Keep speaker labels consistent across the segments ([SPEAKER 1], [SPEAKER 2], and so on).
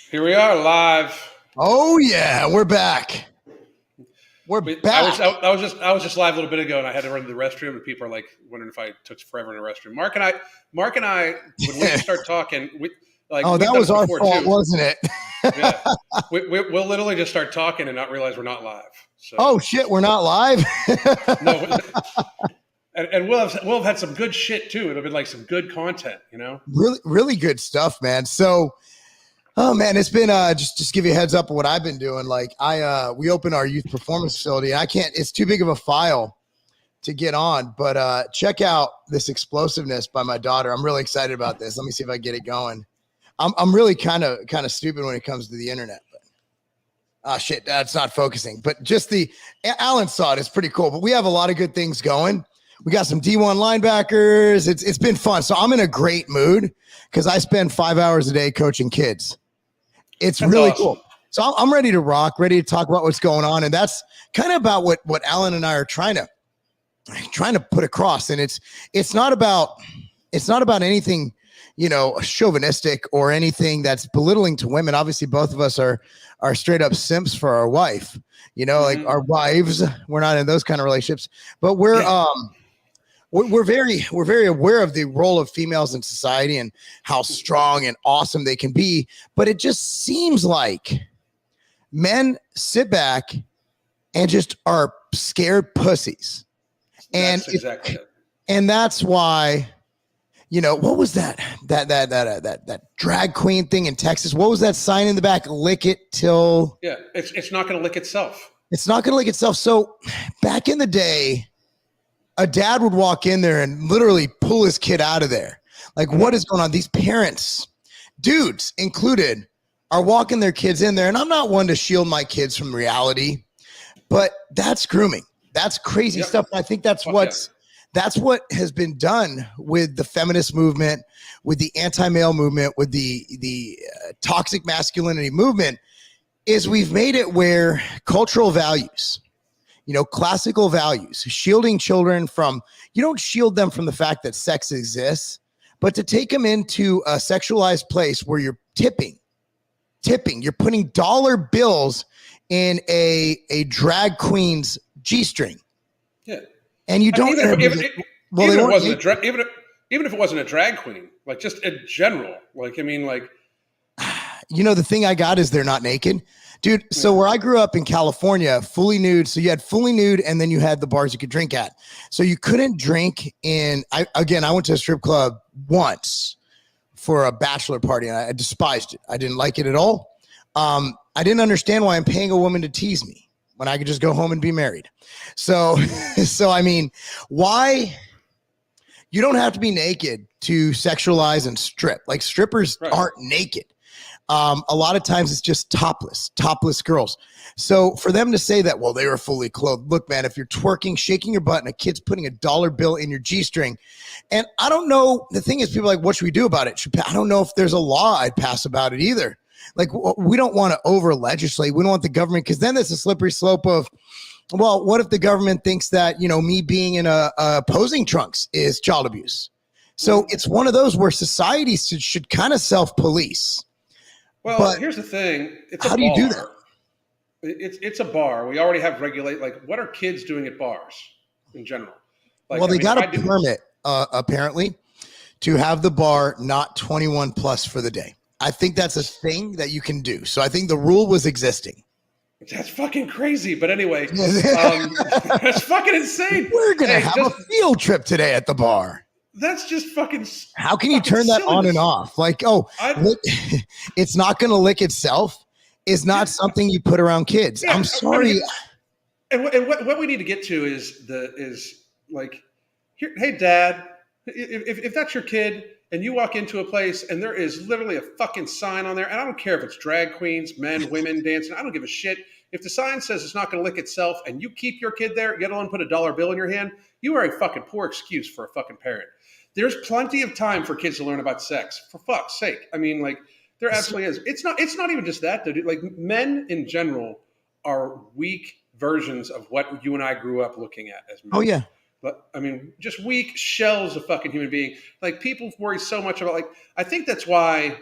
[SPEAKER 1] Here we are live.
[SPEAKER 2] Oh yeah, we're back. We're back.
[SPEAKER 1] I was just live a little bit ago, and I had to run to the restroom, and people are like wondering if I took forever in the restroom. Mark and I, when we start talking,
[SPEAKER 2] that was our fault, too. Wasn't it?
[SPEAKER 1] Yeah, we'll literally just start talking and not realize we're not live. So.
[SPEAKER 2] Oh shit, we're not live.
[SPEAKER 1] No, and we'll have had some good shit too. It'll be like some good content, you know.
[SPEAKER 2] Really good stuff, man. So. Oh man, it's been just give you a heads up of what I've been doing. Like we opened our youth performance facility. It's too big of a file to get on, but check out this explosiveness by my daughter. I'm really excited about this. Let me see if I get it going. I'm really kind of stupid when it comes to the internet, but shit, that's not focusing. But just Alan saw it. It's pretty cool. But we have a lot of good things going. We got some D1 linebackers. It's been fun. So I'm in a great mood because I spend 5 hours a day coaching kids. That's really awesome. Cool. So I'm ready to rock, ready to talk about what's going on. And that's kind of about what Alan and I are trying to put across. And it's not about anything, chauvinistic or anything that's belittling to women. Obviously, both of us are straight up simps for our wife, like our wives. We're not in those kind of relationships, but we're very aware of the role of females in society and how strong and awesome they can be. But it just seems like men sit back and just are scared pussies. And
[SPEAKER 1] that's exactly it.
[SPEAKER 2] And that's why, what was that drag queen thing in Texas? What was that sign in the back? Lick it till.
[SPEAKER 1] Yeah, it's not going to lick itself.
[SPEAKER 2] It's not going to lick itself. So back in the day, a dad would walk in there and literally pull his kid out of there. Like, what is going on? These parents, dudes included, are walking their kids in there. And I'm not one to shield my kids from reality, but that's grooming. That's crazy stuff. And I think that's what has been done with the feminist movement, with the anti-male movement, with the toxic masculinity movement, is we've made it where cultural values, classical values, shielding children from, you don't shield them from the fact that sex exists, but to take them into a sexualized place where you're tipping, you're putting dollar bills in a drag queen's G-string.
[SPEAKER 1] Yeah.
[SPEAKER 2] And you don't.
[SPEAKER 1] Even if it wasn't a drag queen, like just in general, the
[SPEAKER 2] thing I got is they're not naked. Dude, so where I grew up in California, fully nude. So you had fully nude, and then you had the bars you could drink at. So you couldn't drink I went to a strip club once for a bachelor party, and I despised it. I didn't like it at all. I didn't understand why I'm paying a woman to tease me when I could just go home and be married. So I mean, why? You don't have to be naked to sexualize and strip. Like, strippers aren't naked. A lot of times it's just topless girls. So for them to say that, well, they were fully clothed. Look, man, if you're twerking, shaking your butt, and a kid's putting a dollar bill in your G-string, and I don't know, the thing is, people are like, what should we do about it? I don't know if there's a law I'd pass about it either. Like, we don't want to over legislate. We don't want the government, because then there's a slippery slope of, well, what if the government thinks that, me being in a posing trunks is child abuse? So it's one of those where society should kind of self-police.
[SPEAKER 1] Well, but here's the thing.
[SPEAKER 2] How do you do that?
[SPEAKER 1] It's a bar. We already have what are kids doing at bars in general?
[SPEAKER 2] They got a permit, apparently, to have the bar not 21 plus for the day. I think that's a thing that you can do. So I think the rule was existing.
[SPEAKER 1] That's fucking crazy. But anyway, that's fucking insane.
[SPEAKER 2] We're going to have a field trip today at the bar.
[SPEAKER 1] That's just fucking.
[SPEAKER 2] How can you turn that on and off? Like, it's not going to lick itself is not something you put around kids. Yeah, I'm sorry.
[SPEAKER 1] And what we need to get to is here, hey, Dad, if that's your kid and you walk into a place and there is literally a fucking sign on there, and I don't care if it's drag queens, men, women dancing, I don't give a shit. If the sign says it's not going to lick itself and you keep your kid there, yet alone put a dollar bill in your hand, you are a fucking poor excuse for a fucking parent. There's plenty of time for kids to learn about sex, for fuck's sake. I mean, there absolutely is. It's not even just that, though. Like, men in general are weak versions of what you and I grew up looking at as men.
[SPEAKER 2] Oh, yeah.
[SPEAKER 1] But I mean, just weak shells of fucking human being. Like, people worry so much about, I think that's why,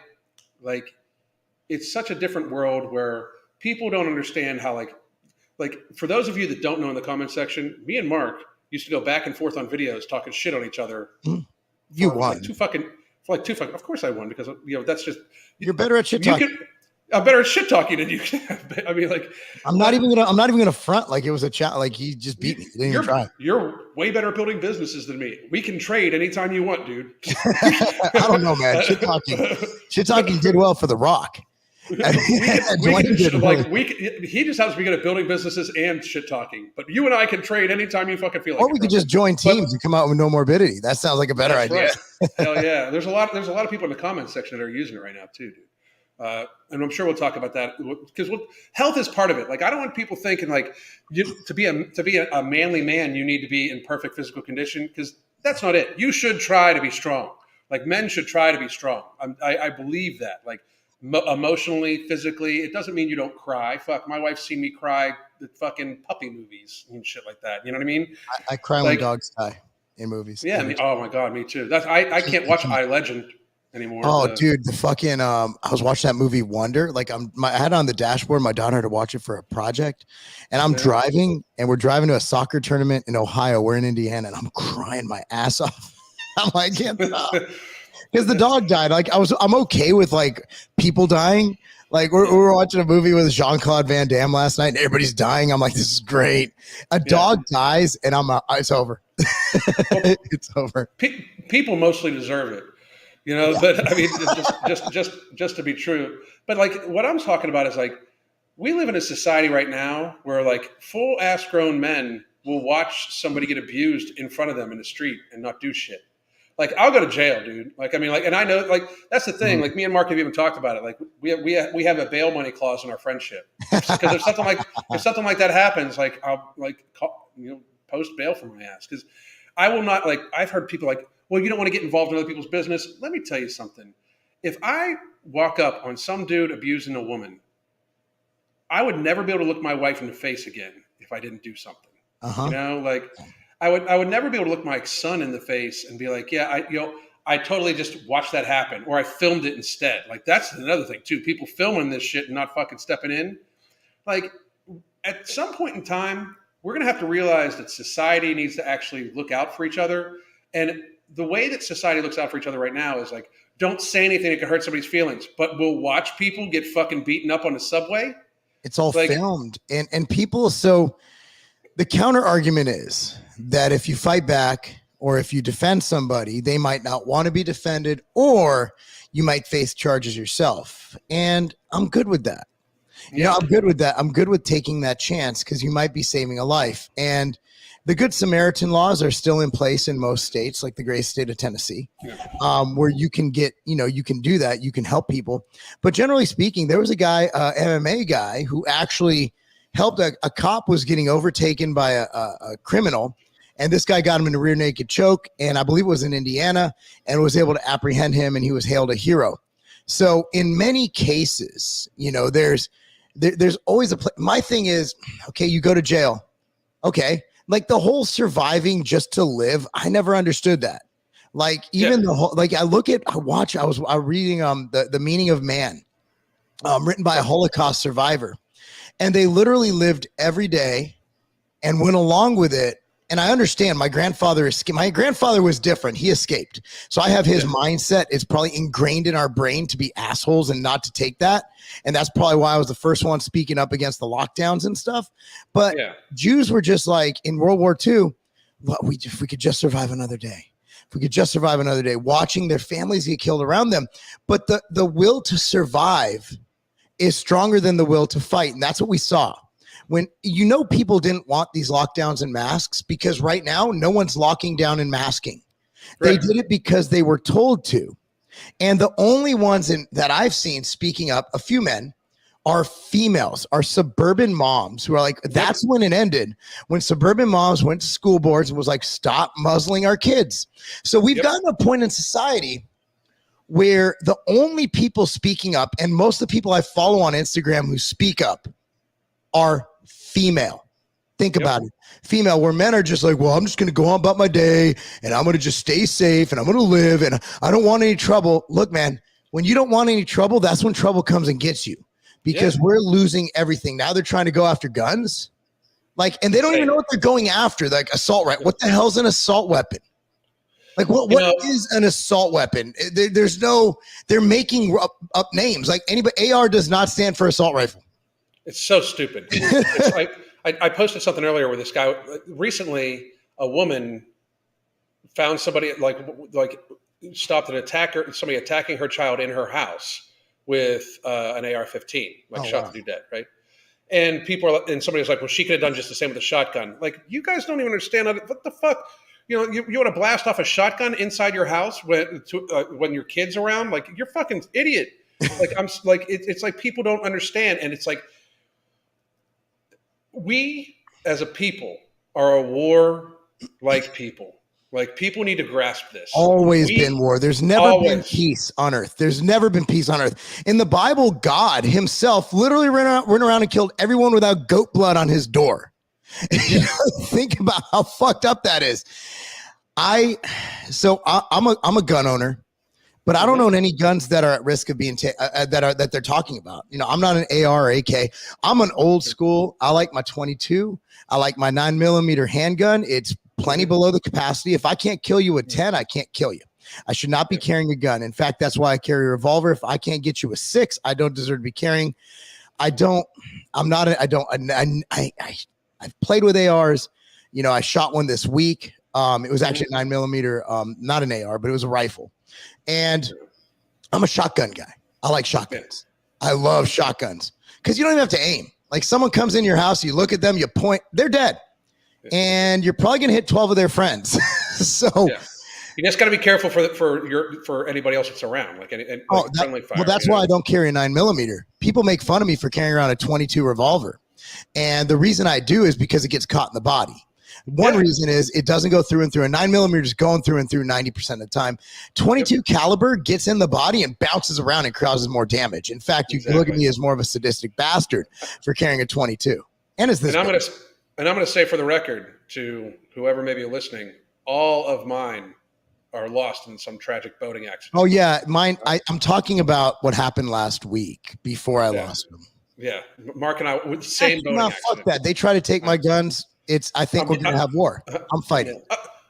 [SPEAKER 1] it's such a different world where people don't understand how like for those of you that don't know in the comment section, me and Mark used to go back and forth on videos talking shit on each other.
[SPEAKER 2] You
[SPEAKER 1] for
[SPEAKER 2] won.
[SPEAKER 1] like two fucking. Of course I won because that's just.
[SPEAKER 2] You're better at shit talking.
[SPEAKER 1] I'm better at shit talking than you. I mean, like
[SPEAKER 2] I'm not even gonna front like it was a chat. Like he just beat me. He didn't even try.
[SPEAKER 1] You're way better at building businesses than me. We can trade anytime you want, dude.
[SPEAKER 2] I don't know, man. Shit talking did well for The Rock.
[SPEAKER 1] He just has to be good at building businesses and shit talking. But you and I can trade anytime you fucking feel like.
[SPEAKER 2] Or we could just join teams and come out with no morbidity. That sounds like a better idea.
[SPEAKER 1] Right. Hell yeah! There's a lot of people in the comments section that are using it right now too, dude. And I'm sure we'll talk about that because health is part of it. Like I don't want people thinking like to be a manly man, you need to be in perfect physical condition because that's not it. You should try to be strong. Like men should try to be strong. I believe that. Like emotionally, physically, it doesn't mean you don't cry. Fuck, my wife's seen me cry at fucking puppy movies and shit like that. You know what I mean?
[SPEAKER 2] I cry when dogs die in movies.
[SPEAKER 1] Yeah. Oh my God, me too. I can't watch I, Legend anymore.
[SPEAKER 2] Oh, dude, the fucking I was watching that movie Wonder. Like I had it on the dashboard. My daughter had to watch it for a project, and I'm driving, and we're driving to a soccer tournament in Ohio. We're in Indiana, and I'm crying my ass off. I'm like, I can't stop. Because the dog died. Like I'm okay with like people dying. Like we were watching a movie with Jean-Claude Van Damme last night, and everybody's dying. I'm like, this is great. A dog dies, and it's over. It's over.
[SPEAKER 1] People mostly deserve it, you know. Yeah. But I mean, just to be true. But like, what I'm talking about is like, we live in a society right now where like full ass grown men will watch somebody get abused in front of them in the street and not do shit. Like I'll go to jail, dude. Like I mean, like, and I know, like that's the thing. Like me and Mark have even talked about it. Like we have a bail money clause in our friendship because if something like that happens, like I'll like post bail for my ass because I will not like. I've heard people like, well, you don't want to get involved in other people's business. Let me tell you something. If I walk up on some dude abusing a woman, I would never be able to look my wife in the face again if I didn't do something. You know, like. I would never be able to look my son in the face and be like, yeah, I totally just watched that happen, or I filmed it instead. Like that's another thing too. People filming this shit and not fucking stepping in. Like at some point in time, we're gonna have to realize that society needs to actually look out for each other. And the way that society looks out for each other right now is like, don't say anything that could hurt somebody's feelings, but we'll watch people get fucking beaten up on the subway.
[SPEAKER 2] It's all like, filmed, and people. So the counter argument is that if you fight back or if you defend somebody, they might not want to be defended, or you might face charges yourself. And I'm good with that. You know, I'm good with that. I'm good with taking that chance because you might be saving a life. And the Good Samaritan laws are still in place in most states, like the great state of Tennessee, where you can get, you can do that. You can help people. But generally speaking, there was a guy, MMA guy, who actually helped a cop was getting overtaken by a criminal. And this guy got him in a rear naked choke, and I believe it was in Indiana, and was able to apprehend him, and he was hailed a hero. So in many cases, there's always my thing is, okay, you go to jail. Okay. Like the whole surviving just to live, I never understood that. Like even the whole, like I was reading the Meaning of Man, written by a Holocaust survivor, and they literally lived every day and went along with it. And I understand my grandfather was different. He escaped. So I have his mindset. It's probably ingrained in our brain to be assholes and not to take that. And that's probably why I was the first one speaking up against the lockdowns and stuff. But Jews were just like in World War II, if we could just survive another day. If we could just survive another day, watching their families get killed around them. But the will to survive is stronger than the will to fight. And that's what we saw. When people didn't want these lockdowns and masks because right now no one's locking down and masking. Right. They did it because they were told to. And the only ones that I've seen speaking up, a few men, are females, are suburban moms who are like, that's when it ended, when suburban moms went to school boards and was like, stop muzzling our kids. So we've gotten to a point in society where the only people speaking up, and most of the people I follow on Instagram who speak up, are female. Think about it. Female, where men are just like, well, I'm just going to go on about my day and I'm going to just stay safe and I'm going to live and I don't want any trouble. Look, man, When you don't want any trouble, that's when trouble comes and gets you, because we're losing everything. Now they're trying to go after guns. Like, and they don't even know what they're going after. Like assault, right? What the hell's an assault weapon? Like what is an assault weapon? They're making up names. Like anybody, AR does not stand for assault rifle.
[SPEAKER 1] It's so stupid. It's like, I posted something earlier where this guy, recently a woman found somebody like stopped an attacker, somebody attacking her child in her house with an AR-15, shot the dude dead, right? And and somebody was like, well, she could have done just the same with a shotgun. Like, you guys don't even understand what the fuck. You want to blast off a shotgun inside your house when your kid's around? Like, you're fucking idiot. Like, it's like people don't understand, and it's like we as a people are a war-like people. Like, people need to grasp this.
[SPEAKER 2] Always been war. There's never been peace on earth. There's never been peace on earth. In the Bible, God himself literally ran around and killed everyone without goat blood on his door. Think about how fucked up that is. I'm a gun owner, but I don't own any guns that are at risk of being that they're talking about. I'm not an AR or AK. I'm an old school. I like my 22. I like my 9mm handgun. It's plenty below the capacity. If I can't kill you with 10, I can't kill you. I should not be carrying a gun. In fact, that's why I carry a revolver. If I can't get you with 6, I don't deserve to be carrying. I've played with ARs. I shot one this week. It was actually a 9mm, not an AR, but it was a rifle. And I'm a shotgun guy. I like shotguns. I love shotguns because you don't even have to aim. Like, someone comes in your house, you look at them, you point, they're dead. And you're probably going to hit 12 of their friends. So
[SPEAKER 1] you just got to be careful for anybody else that's around. Friendly fire.
[SPEAKER 2] Well, that's why I don't carry a 9mm. People make fun of me for carrying around a 22 revolver. And the reason I do is because it gets caught in the body. One reason is it doesn't go through and through. A 9mm is going through and through 90% of the time. 22 caliber gets in the body and bounces around and causes more damage. In fact, you can look at me as more of a sadistic bastard for carrying a 22. And it's this.
[SPEAKER 1] And I'm going to say, for the record, to whoever may be listening, all of mine are lost in some tragic boating accident.
[SPEAKER 2] Oh yeah, mine. I'm talking about what happened last week before I lost them.
[SPEAKER 1] Yeah, Mark and I with the same boating accident.
[SPEAKER 2] Fuck that. They try to take my guns. I think we're going to have war. I'm fighting.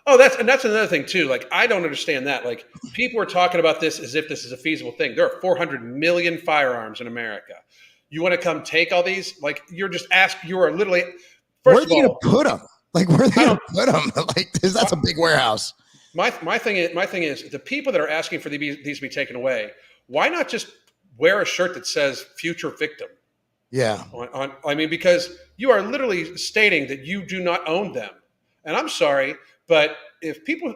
[SPEAKER 1] That's another thing too. Like, I don't understand that. Like, people are talking about this as if this is a feasible thing. There are 400 million firearms in America. You want to come take all these? Like, you are literally.
[SPEAKER 2] Where are they going to put them? Like, where are they going to put them? Like, that's a big warehouse. My
[SPEAKER 1] thing is the people that are asking for these to be taken away. Why not just wear a shirt that says "future victim"?
[SPEAKER 2] Yeah.
[SPEAKER 1] Because you are literally stating that you do not own them. And I'm sorry, but if people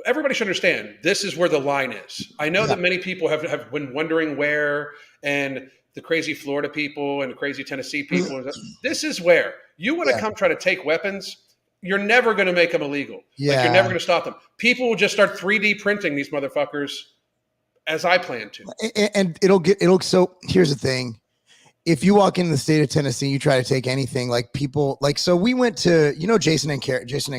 [SPEAKER 1] everybody should understand, this is where the line is. I know that many people have been wondering where, and the crazy Florida people and the crazy Tennessee people. This is where you want to come try to take weapons. You're never going to make them illegal. Yeah. Like, you're never going to stop them. People will just start 3D printing these motherfuckers, as I plan to.
[SPEAKER 2] And so here's the thing. If you walk into the state of Tennessee, you try to take anything, like people, like, so we went to, Jason and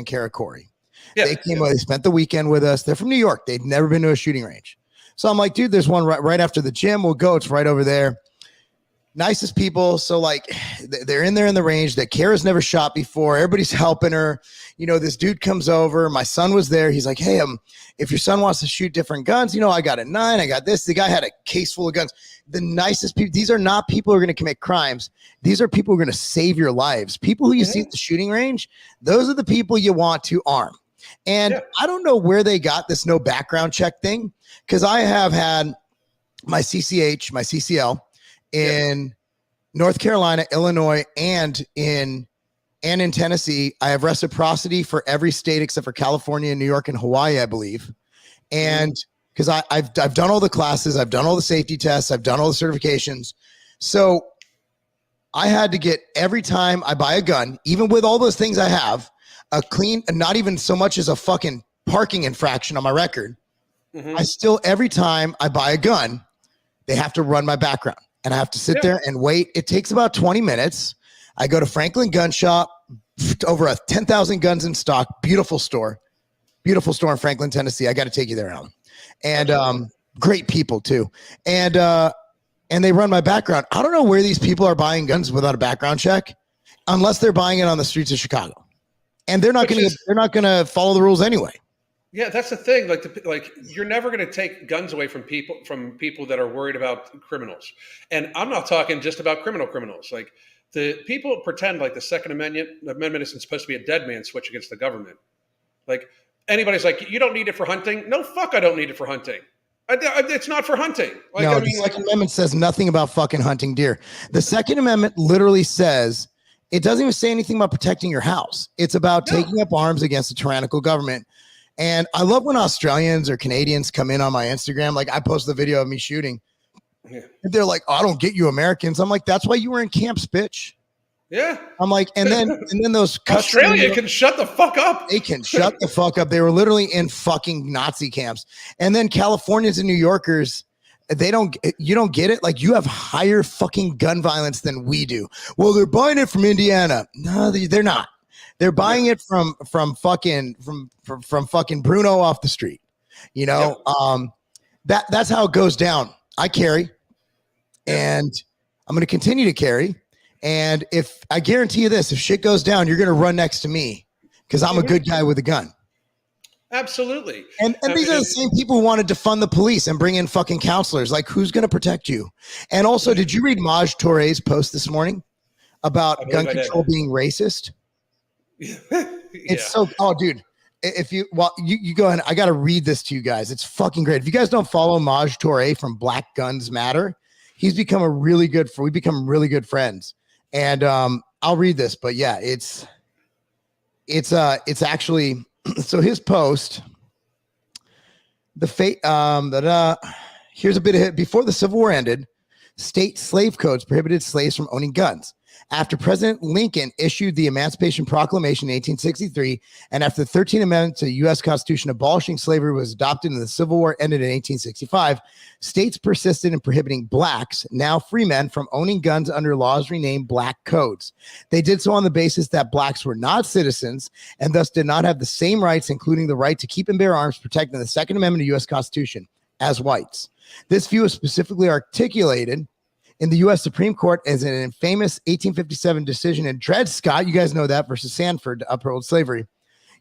[SPEAKER 2] Kara Corey. Yeah. They came, they spent the weekend with us. They're from New York. They'd never been to a shooting range. So I'm like, dude, there's one right after the gym. We'll go. It's right over there. Nicest people. So, like, they're in there in the range that Kara's never shot before. Everybody's helping her. This dude comes over. My son was there. He's like, hey, if your son wants to shoot different guns, I got a 9. I got this. The guy had a case full of guns. The nicest people. These are not people who are going to commit crimes. These are people who are going to save your lives. People who you see at the shooting range, those are the people you want to arm. And I don't know where they got this no background check thing, because I have had my CCH, my CCL in North Carolina, Illinois, and in Tennessee. I have reciprocity for every state except for California, New York, and Hawaii, I believe. And because I've done all the classes, I've done all the safety tests, I've done all the certifications. So I had to get, every time I buy a gun, even with all those things I have, a clean, not even so much as a fucking parking infraction on my record. I still, every time I buy a gun, they have to run my background. And I have to sit there and wait. It takes about 20 minutes. I go to Franklin Gun Shop, over 10,000 guns in stock. Beautiful store in Franklin, Tennessee. I got to take you there, Alan. and great people too. And they run my background. I don't know where these people are buying guns without a background check, unless they're buying it on the streets of Chicago, and they're not going to follow the rules anyway.
[SPEAKER 1] Yeah, that's the thing. Like you're never going to take guns away from people that are worried about criminals. And I'm not talking just about criminals. Like the people pretend like the Second Amendment isn't supposed to be a dead man switch against the government. Like anybody's like, you don't need it for hunting. No, fuck, I don't need it for hunting. It's not for hunting. Like,
[SPEAKER 2] no, the Second Amendment says nothing about fucking hunting deer. The Second Amendment literally says, it doesn't even say anything about protecting your house. It's about taking up arms against a tyrannical government. And I love when Australians or Canadians come in on my Instagram. Like I post the video of me shooting. Yeah. And they're like, oh, I don't get you Americans. I'm like, that's why you were in camps, bitch.
[SPEAKER 1] Yeah.
[SPEAKER 2] I'm like, and then those
[SPEAKER 1] Australia can shut the fuck up.
[SPEAKER 2] They can shut the fuck up. They were literally in fucking Nazi camps. And then Californians and New Yorkers, you don't get it. Like you have higher fucking gun violence than we do. Well, they're buying it from Indiana. No, they're not. They're buying it from fucking Bruno off the street. You know, that's how it goes down. I carry, and I'm going to continue to carry. And if I guarantee you this, if shit goes down, you're going to run next to me because I'm a good guy with a gun.
[SPEAKER 1] Absolutely.
[SPEAKER 2] And these are the same people who wanted to fund the police and bring in fucking counselors. Like, who's going to protect you? And also, did you read Maj Touré's post this morning about gun control being racist? It's so, oh dude, if you go ahead, I got to read this to you guys. It's fucking great. If you guys don't follow Maj Touré from Black Guns Matter, we've become really good friends. And I'll read this, but yeah, it's actually, so his post, here's a bit of it. Before the Civil War ended, state slave codes prohibited slaves from owning guns. After President Lincoln issued the Emancipation Proclamation in 1863, and after the 13th Amendment to the U.S. Constitution abolishing slavery was adopted and the Civil War ended in 1865, states persisted in prohibiting blacks, now free men, from owning guns under laws renamed Black Codes. They did so on the basis that blacks were not citizens and thus did not have the same rights, including the right to keep and bear arms protected in the Second Amendment of the U.S. Constitution, as whites. This view is specifically articulated in the U.S. Supreme Court as an infamous 1857 decision in Dred Scott, you guys know that, versus Sanford to uphold slavery.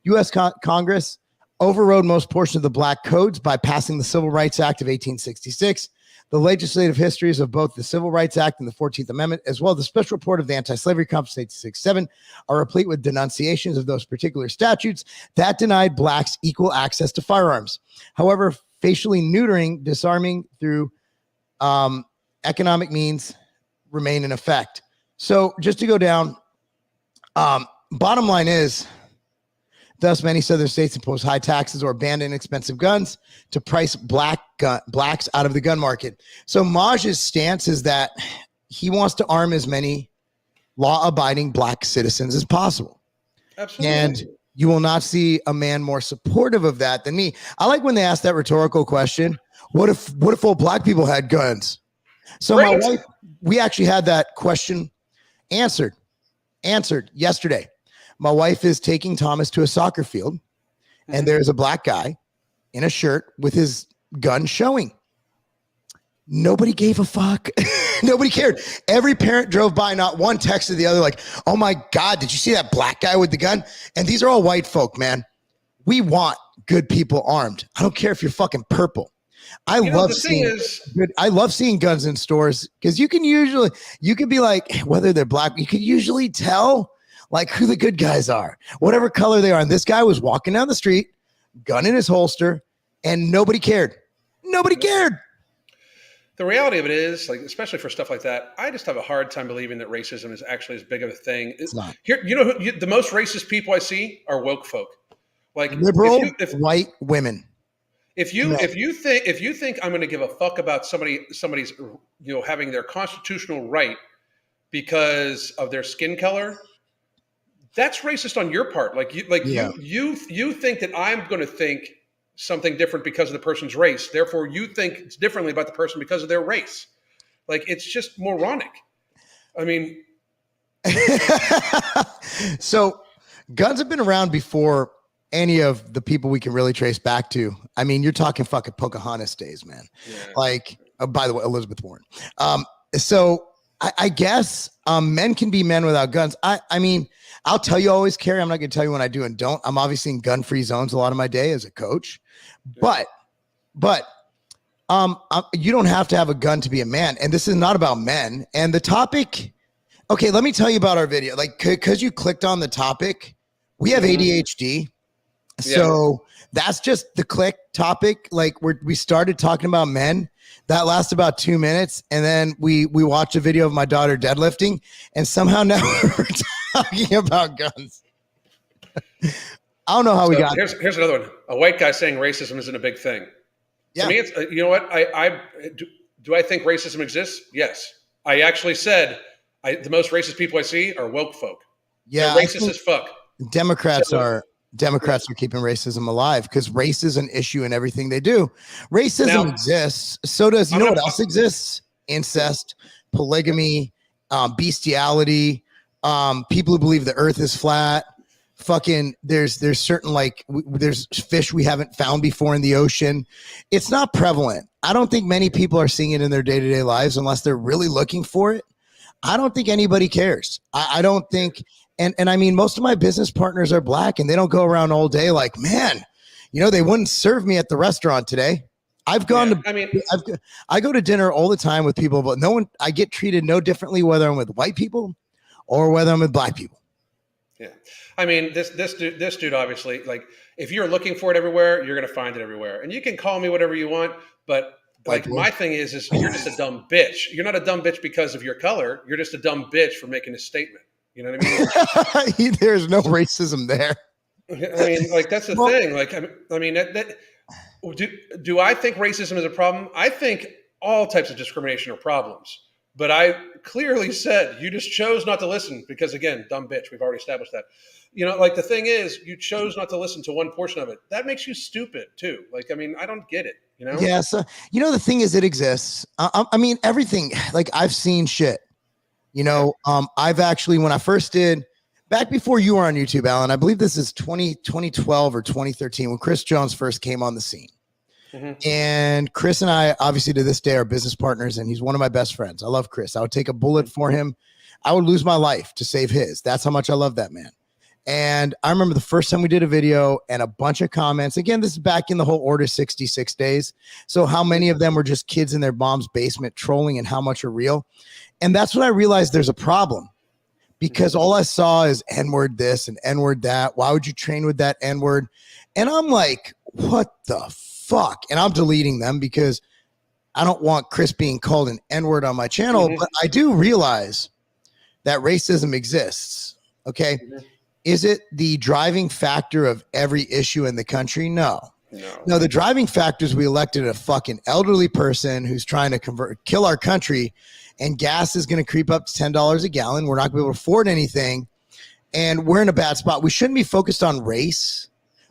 [SPEAKER 2] U.S. Congress overrode most portions of the Black Codes by passing the Civil Rights Act of 1866. The legislative histories of both the Civil Rights Act and the 14th Amendment, as well as the special report of the Anti-Slavery Conference 1867, are replete with denunciations of those particular statutes that denied blacks equal access to firearms. However, facially neutering, disarming through economic means remain in effect. So just to go down, bottom line is, thus many southern states impose high taxes or ban inexpensive guns to price blacks out of the gun market. So Maj's stance is that he wants to arm as many law-abiding black citizens as possible.
[SPEAKER 1] Absolutely.
[SPEAKER 2] And you will not see a man more supportive of that than me. I like when they ask that rhetorical question, what if all black people had guns? So my wife, we actually had that question answered yesterday. My wife is taking Thomas to a soccer field, and there's a black guy in a shirt with his gun showing. Nobody gave a fuck. Nobody cared. Every parent drove by, not one texted the other like, oh my God, did you see that black guy with the gun? And these are all white folk, man. We want good people armed. I don't care if you're fucking purple. I love seeing guns in stores because you can be like, whether they're black, you can usually tell like who the good guys are, whatever color they are. And this guy was walking down the street, gun in his holster, and nobody cared. Nobody cared.
[SPEAKER 1] The reality of it is, like, especially for stuff like that, I just have a hard time believing that racism is actually as big of a thing.
[SPEAKER 2] It's not.
[SPEAKER 1] Here, the most racist people I see are woke folk, like
[SPEAKER 2] liberal white women.
[SPEAKER 1] If you think I'm going to give a fuck about somebody's having their constitutional right because of their skin color, that's racist on your part. You think that I'm going to think something different because of the person's race. Therefore, you think differently about the person because of their race. Like, it's just moronic. I mean,
[SPEAKER 2] so guns have been around before any of the people we can really trace back to. I mean, you're talking fucking Pocahontas days, man.
[SPEAKER 1] Yeah.
[SPEAKER 2] Like, oh, by the way, Elizabeth Warren. So I guess men can be men without guns. I mean, I'll tell you, I always carry. I'm not going to tell you when I do and don't. I'm obviously in gun-free zones a lot of my day as a coach, but you don't have to have a gun to be a man. And this is not about men. And the topic, okay, let me tell you about our video. Like, because you clicked on the topic, we have ADHD. So that's just the click topic. Like we started talking about men. That lasted about 2 minutes. And then we watched a video of my daughter deadlifting. And somehow now we're talking about guns. I don't know how we got
[SPEAKER 1] here's another one. A white guy saying racism isn't a big thing.
[SPEAKER 2] Yeah.
[SPEAKER 1] To me, it's, you know what? Do I think racism exists? Yes. I actually said the most racist people I see are woke folk.
[SPEAKER 2] Yeah.
[SPEAKER 1] They're racist as fuck.
[SPEAKER 2] Democrats are keeping racism alive because race is an issue in everything they do. Racism exists. So does, you know what else exists? Incest, polygamy, bestiality, people who believe the earth is flat. Fucking there's certain there's fish we haven't found before in the ocean. It's not prevalent. I don't think many people are seeing it in their day-to-day lives unless they're really looking for it. I don't think anybody cares. I don't think, and I mean, most of my business partners are black and they don't go around all day like, man, you know, they wouldn't serve me at the restaurant today. I've gone I go to dinner all the time with people, but I get treated no differently whether I'm with white people or whether I'm with black people.
[SPEAKER 1] Yeah. I mean, this dude, obviously, like, if you're looking for it everywhere, you're going to find it everywhere. And you can call me whatever you want, but like my thing is you're just a dumb bitch. You're not a dumb bitch because of your color. You're just a dumb bitch for making a statement. You know what I mean?
[SPEAKER 2] There's no racism there.
[SPEAKER 1] I mean, like, that's the thing. Like, I mean, do I think racism is a problem? I think all types of discrimination are problems. But I clearly said you just chose not to listen because, again, dumb bitch. We've already established that. You know, like, the thing is, you chose not to listen to one portion of it. That makes you stupid too. Like, I mean, I don't get it. You know?
[SPEAKER 2] Yeah. So, you know, the thing is, it exists. I mean, everything. Like, I've seen shit. You know, I've actually, when I first did, back before you were on YouTube, Alan, I believe this is 2012 or 2013 when Chris Jones first came on the scene. Mm-hmm. And Chris and I, obviously, to this day, are business partners, and he's one of my best friends. I love Chris. I would take a bullet for him. I would lose my life to save his. That's how much I love that man. And I remember the first time we did a video and a bunch of comments. Again, this is back in the whole Order 66 days. So how many of them were just kids in their mom's basement trolling and how much are real? And that's when I realized there's a problem. Because all I saw is N-word this and N-word that. Why would you train with that N-word? And I'm like, what the fuck? And I'm deleting them because I don't want Chris being called an N-word on my channel. Mm-hmm. But I do realize that racism exists. Okay. Mm-hmm. Is it the driving factor of every issue in the country? No. No, the driving factor is we elected a fucking elderly person who's trying to kill our country, and gas is going to creep up to $10 a gallon. We're not going to be able to afford anything, and we're in a bad spot. We shouldn't be focused on race.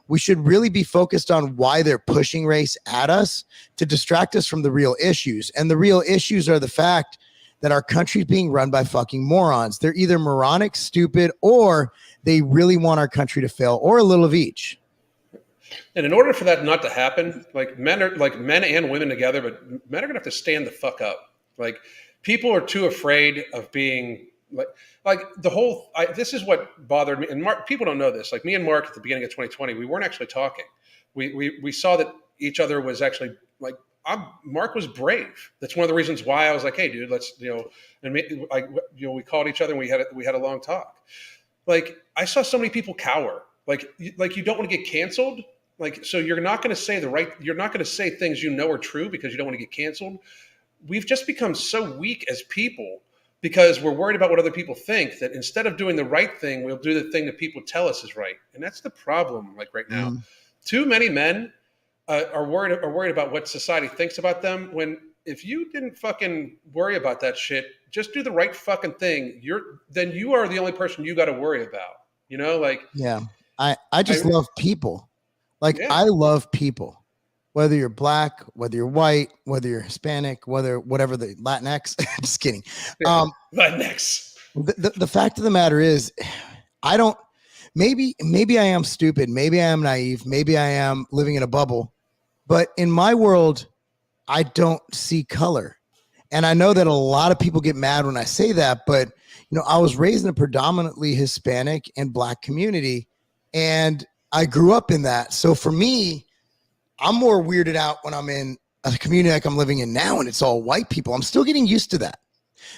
[SPEAKER 2] We should really be focused on why they're pushing race at us to distract us from the real issues. And the real issues are the fact that our country's being run by fucking morons. They're either moronic, stupid, or they really want our country to fail, or a little of each.
[SPEAKER 1] And in order for that not to happen, like, men and women together, but men are gonna have to stand the fuck up. Like, people are too afraid of being like the whole. This is what bothered me. And Mark, people don't know this. Like, me and Mark at the beginning of 2020, we weren't actually talking. We saw that each other was actually like. Mark was brave. That's one of the reasons why I was like, hey, dude, let's, you know, and we called each other and we had a long talk. Like, I saw so many people cower. Like you don't want to get canceled. Like, so you're not going to say you're not going to say things you know are true because you don't want to get canceled. We've just become so weak as people because we're worried about what other people think that instead of doing the right thing, we'll do the thing that people tell us is right. And that's the problem. Like, right now, too many men are worried about what society thinks about them. When if you didn't fucking worry about that shit, just do the right fucking thing. Then you are the only person you got to worry about. You know, like,
[SPEAKER 2] yeah, I just love people. Like, I love people, whether you're black, whether you're white, whether you're Hispanic, whatever the Latinx. Just kidding.
[SPEAKER 1] Latinx.
[SPEAKER 2] The fact of the matter is, maybe I am stupid. Maybe I am naive. Maybe I am living in a bubble. But in my world, I don't see color. And I know that a lot of people get mad when I say that, but I was raised in a predominantly Hispanic and Black community, and I grew up in that. So for me, I'm more weirded out when I'm in a community like I'm living in now and it's all white people. I'm still getting used to that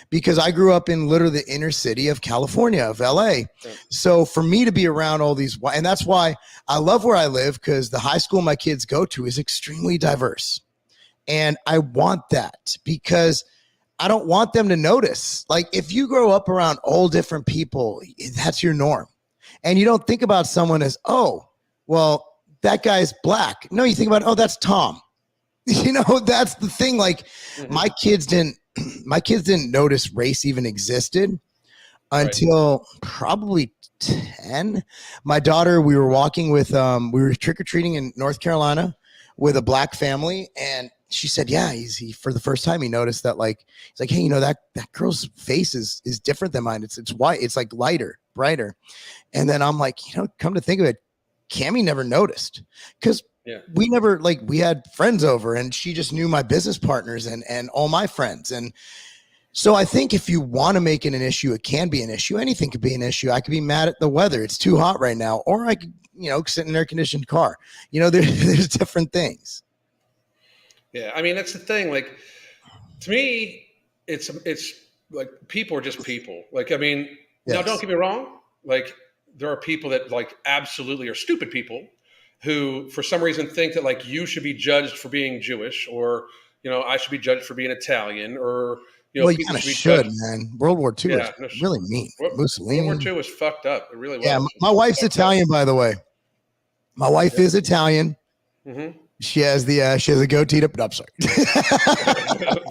[SPEAKER 2] because I grew up in literally the inner city of California, of LA. Yeah. So for me to be around all these, and that's why I love where I live, because the high school my kids go to is extremely diverse. And I want that because I don't want them to notice. Like, if you grow up around all different people, that's your norm. And you don't think about someone as, oh, well, that guy's Black. No, you think about, oh, that's Tom. That's the thing. Like, my kids didn't notice race even existed until probably 10. My daughter, we were walking with, we were trick-or-treating in North Carolina with a Black family, and she said, yeah, he for the first time, he noticed that, like, he's like, hey, that girl's face is different than mine. It's white. It's like lighter, brighter. And then I'm like, come to think of it, Cammie never noticed, because we never, like, we had friends over and she just knew my business partners and all my friends. And so I think if you want to make it an issue, it can be an issue. Anything could be an issue. I could be mad at the weather. It's too hot right now. Or I could, sit in an air-conditioned car. There's different things.
[SPEAKER 1] Yeah, I mean, that's the thing. Like, to me, it's like, people are just people. Like, I mean, now, don't get me wrong. Like, there are people that, like, absolutely are stupid people who, for some reason, think that, like, you should be judged for being Jewish, or, I should be judged for being Italian, or,
[SPEAKER 2] well, you kind of should, man. World War II was really mean. Mussolini.
[SPEAKER 1] World War II was fucked up. It really was.
[SPEAKER 2] Yeah, my wife's Italian, by the way. My wife is Italian. Mm-hmm. She has a goatee to. I'm sorry.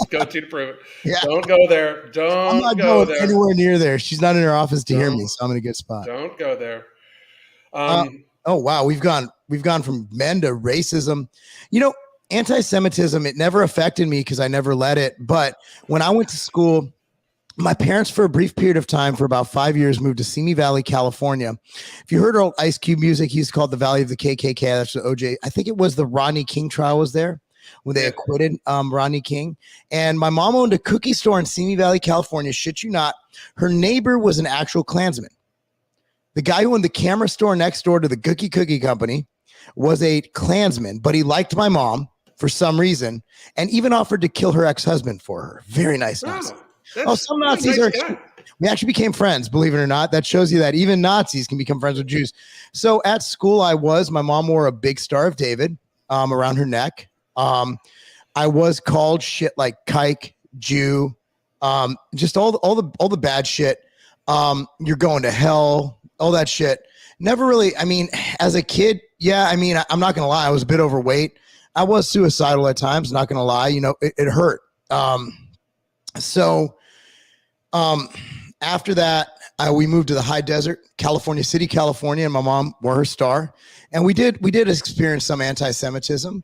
[SPEAKER 1] Goatee to prove it. Yeah. Don't go there. I'm
[SPEAKER 2] not going anywhere near there. She's not in her office to hear me, so I'm in a good spot.
[SPEAKER 1] Don't go there.
[SPEAKER 2] Oh wow, we've gone from men to racism. Anti-Semitism, it never affected me because I never let it. But when I went to school, my parents, for a brief period of time, for about 5 years, moved to Simi Valley, California. If you heard old Ice Cube music, he's called the Valley of the KKK. That's the OJ. I think it was the Rodney King trial was there when they acquitted Rodney King. And my mom owned a cookie store in Simi Valley, California. Shit you not. Her neighbor was an actual Klansman. The guy who owned the camera store next door to the Cookie Company was a Klansman, but he liked my mom for some reason and even offered to kill her ex-husband for her. Very nice. Nazi. Some Nazis we actually became friends, believe it or not. That shows you that even Nazis can become friends with Jews. So at school, my mom wore a big Star of David around her neck. I was called shit like kike, Jew, just all the bad shit. You're going to hell, all that shit. Never really, I mean, as a kid, I'm not going to lie. I was a bit overweight. I was suicidal at times, not going to lie. It hurt. After that, we moved to the high desert, California City, California, and my mom wore her star. And we did experience some anti-Semitism.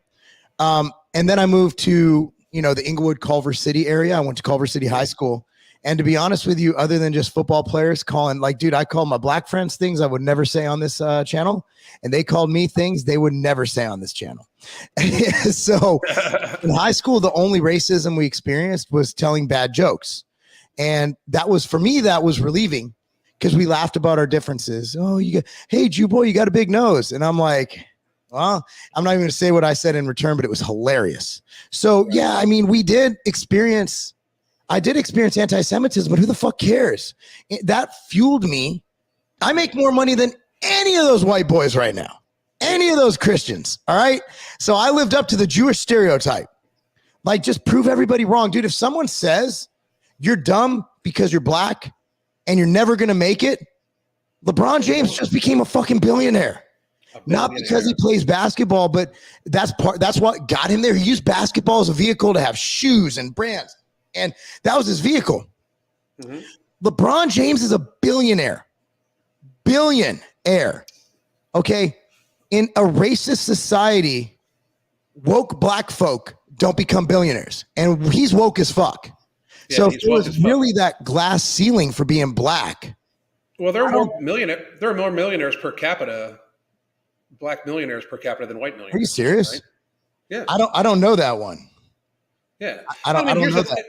[SPEAKER 2] And then I moved to, the Inglewood, Culver City area. I went to Culver City High School. And to be honest with you, other than just football players calling, like, dude, I call my Black friends things I would never say on this channel. And they called me things they would never say on this channel. So in high school, the only racism we experienced was telling bad jokes. And that was, for me, that was relieving because we laughed about our differences. Oh, hey, Jew boy, you got a big nose. And I'm like, well, I'm not even going to say what I said in return, but it was hilarious. So, yeah, I mean, I did experience anti-Semitism, but who the fuck cares? That fueled me. I make more money than any of those white boys right now. Any of those Christians. All right. So I lived up to the Jewish stereotype. Like, just prove everybody wrong. Dude, if someone says you're dumb because you're Black and you're never going to make it, LeBron James just became a fucking billionaire. Not because he plays basketball, but that's what got him there. He used basketball as a vehicle to have shoes and brands. And that was his vehicle. Mm-hmm. LeBron James is a billionaire. Okay. In a racist society, woke Black folk don't become billionaires. And he's woke as fuck. Yeah, so if it was really that glass ceiling for being Black,
[SPEAKER 1] Well, there are more millionaires per capita, black millionaires per capita than white millionaires.
[SPEAKER 2] Are you serious?
[SPEAKER 1] Right? Yeah.
[SPEAKER 2] I don't know that one.
[SPEAKER 1] Yeah.
[SPEAKER 2] I don't
[SPEAKER 1] here's
[SPEAKER 2] know
[SPEAKER 1] the
[SPEAKER 2] that.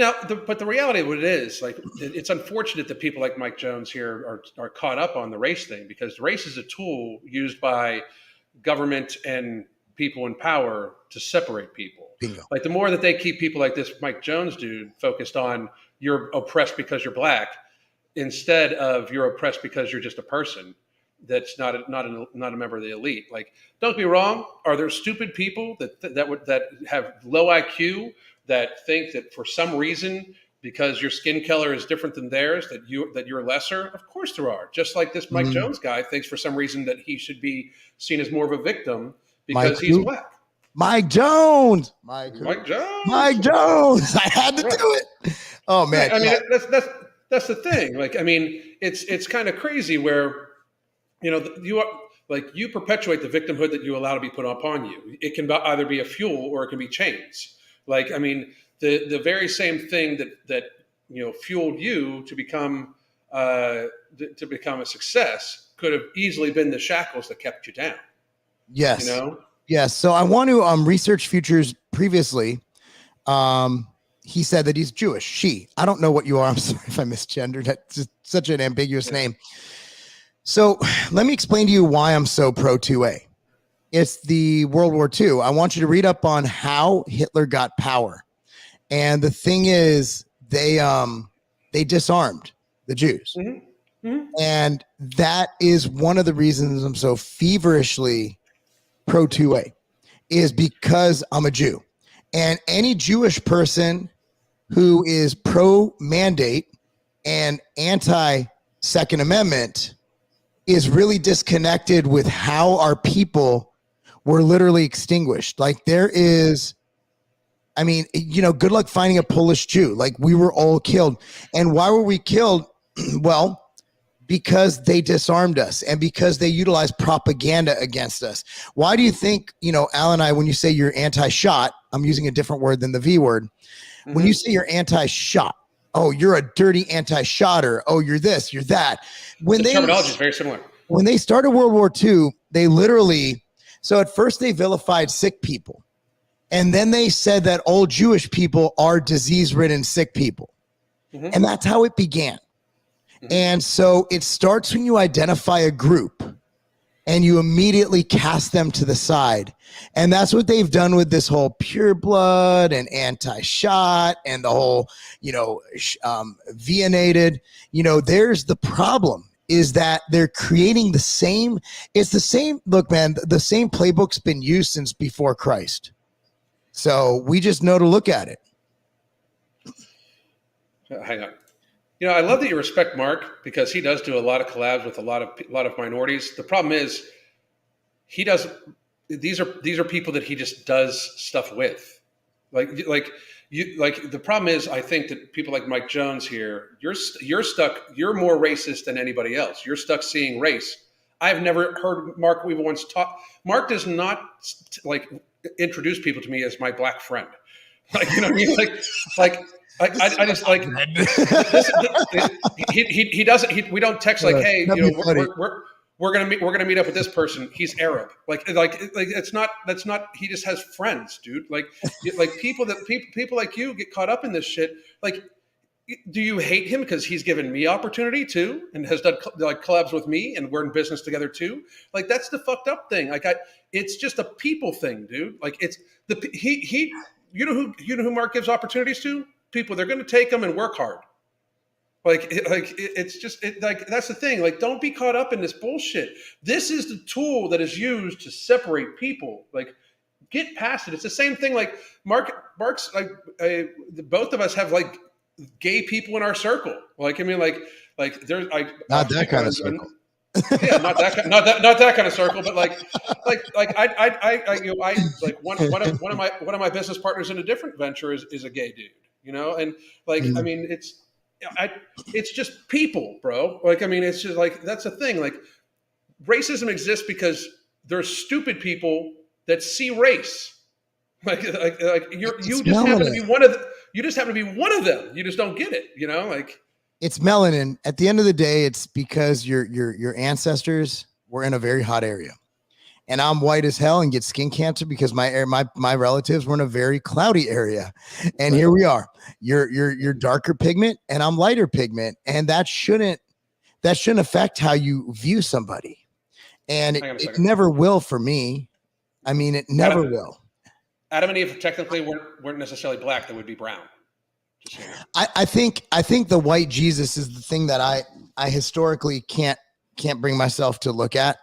[SPEAKER 1] now, but the reality of what it is, like, it's unfortunate that people like Mike Jones here are caught up on the race thing, because race is a tool used by government and people in power to separate people.
[SPEAKER 2] Bingo.
[SPEAKER 1] Like, the more that they keep people like this Mike Jones dude focused on you're oppressed because you're black, instead of you're oppressed because you're just a person that's not a member of the elite. Like, don't be wrong. Are there stupid people that have low IQ that think that for some reason, because your skin color is different than theirs, that you're lesser? Of course there are. Just like this Mike Jones guy thinks for some reason that he should be seen as more of a victim because he's black.
[SPEAKER 2] Mike Jones.
[SPEAKER 1] Mike Jones.
[SPEAKER 2] Mike Jones. I had to do it. Oh man.
[SPEAKER 1] I mean, that's the thing. Like, I mean, it's kind of crazy where, you perpetuate the victimhood that you allow to be put upon you. It can either be a fuel or it can be chains. Like, I mean, the very same thing that fueled you to become a success could have easily been the shackles that kept you down.
[SPEAKER 2] Yes. Yes. So I want to research Futures previously. He said that he's Jewish. I don't know what you are. I'm sorry if I misgendered. That's just such an ambiguous name. So let me explain to you why I'm so pro 2A. It's the World War II. I want you to read up on how Hitler got power. And the thing is, they disarmed the Jews. Mm-hmm. Mm-hmm. And that is one of the reasons I'm so feverishly pro 2A, is because I'm a Jew. And any Jewish person who is pro mandate and anti Second Amendment is really disconnected with how our people were literally extinguished. Like, there is, I mean, good luck finding a Polish Jew. Like, we were all killed. And why were we killed? Well, because they disarmed us and because they utilized propaganda against us. Why do you think, Al and I, when you say you're anti-shot, I'm using a different word than the V word. Mm-hmm. When you say you're anti-shot, oh, you're a dirty anti-shotter. Oh, you're this, you're that.
[SPEAKER 1] The terminology is very similar.
[SPEAKER 2] When they started World War II, they literally, so at first they vilified sick people. And then they said that all Jewish people are disease-ridden sick people. Mm-hmm. And that's how it began. Mm-hmm. And so it starts when you identify a group and you immediately cast them to the side. And that's what they've done with this whole pure blood and anti-shot and the whole, venated. There's the problem, is that they're creating it's the same, look, man, the same playbook's been used since before Christ. So we just know to look at it.
[SPEAKER 1] Hang on. I love that you respect Mark, because he does do a lot of collabs with a lot of minorities. The problem is these are people that he just does stuff with. The problem is, I think that people like Mike Jones here, you're stuck. You're more racist than anybody else. You're stuck seeing race. I've never heard Mark even once talk. Mark does not introduce people to me as my black friend. I just like he doesn't. We don't text like, hey, we're gonna meet up with this person. He's Arab. It's not. That's not. He just has friends, dude. People like you get caught up in this shit. Like, do you hate him because he's given me opportunity too, and has done collabs with me, and we're in business together too? Like, that's the fucked up thing. It's just a people thing, dude. Like, it's he. You know who Mark gives opportunities to? People. They're going to take them and work hard. It's just that's the thing. Like, don't be caught up in this bullshit. This is the tool that is used to separate people. Like, get past it. It's the same thing. Like, Mark's both of us have gay people in our circle. There's
[SPEAKER 2] not that kind of circle.
[SPEAKER 1] Yeah, not that kind of circle, but one of my business partners in a different venture is a gay dude, and I mean, it's just people, bro. It's just that's the thing. Racism exists because there's stupid people that see race. You just happen to be one of them. You just don't get it.
[SPEAKER 2] It's melanin. At the end of the day, it's because your ancestors were in a very hot area. And I'm white as hell and get skin cancer because my relatives were in a very cloudy area. And here we are. You're darker pigment and I'm lighter pigment. And that shouldn't affect how you view somebody. And it never will for me. I mean, it never will.
[SPEAKER 1] Adam and Eve technically weren't necessarily black. They would be brown.
[SPEAKER 2] I think the white Jesus is the thing that I historically can't bring myself to look at